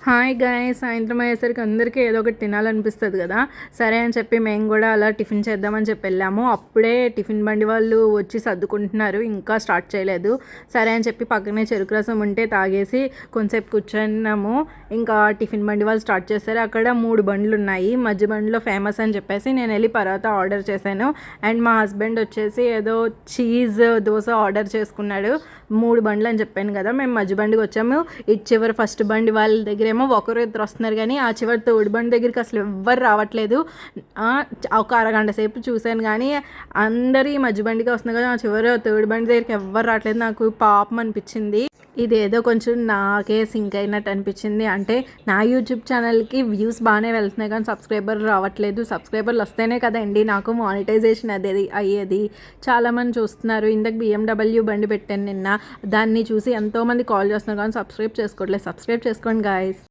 Hi guys, సాయంత్రం అయ్యేసరికి అందరికీ ఏదో ఒకటి తినాలనిపిస్తుంది కదా. సరే అని చెప్పి మేము కూడా అలా టిఫిన్ చేద్దామని చెప్పి వెళ్ళాము. అప్పుడే టిఫిన్ బండి వాళ్ళు వచ్చి సర్దుకుంటున్నారు, ఇంకా స్టార్ట్ చేయలేదు. సరే అని చెప్పి పక్కనే చెరుకు రసం ఉంటే తాగేసి కొంచెంసేపు కూర్చున్నాము. ఇంకా టిఫిన్ బండి వాళ్ళు స్టార్ట్ చేశారు. అక్కడ 3 బండ్లు ఉన్నాయి. మధ్య బండిలో ఫేమస్ అని చెప్పేసి నేను వెళ్ళి పరోటా ఆర్డర్ చేశాను. అండ్ మా హస్బెండ్ వచ్చేసి ఏదో చీజ్ దోశ ఆర్డర్ చేసుకున్నాడు. 3 బండ్లు అని చెప్పాను కదా, మేము మధ్య బండికి వచ్చాము. ఇటు చివరి ఫస్ట్ బండి వాళ్ళ దగ్గర ఒకరు ఇద్దరు వస్తున్నారు, కానీ ఆ చివరి థర్డ్ బండి దగ్గరికి అసలు ఎవ్వరు రావట్లేదు. ఒక అరగంట సేపు చూశాను కానీ అందరి మధ్య బండికి వస్తున్నారు కదా, ఆ చివరి థర్డ్ బండి దగ్గరికి ఎవ్వరు రావట్లేదు. నాకు పాపం అనిపించింది. ఇదేదో కొంచెం నాకే సింక్ అయినట్టు అనిపించింది. అంటే నా యూట్యూబ్ ఛానల్కి వ్యూస్ బాగానే వెళ్తున్నాయి కానీ సబ్స్క్రైబర్లు రావట్లేదు. సబ్స్క్రైబర్లు వస్తేనే కదండి నాకు మానిటైజేషన్ అయ్యేది. చాలామంది చూస్తున్నారు. ఇందాక BMW బండి పెట్టాను నిన్న, దాన్ని చూసి ఎంతోమంది కాల్ చేస్తున్నారు కానీ సబ్స్క్రైబ్ చేసుకోవట్లేదు. సబ్స్క్రైబ్ చేసుకోండి గాయస్.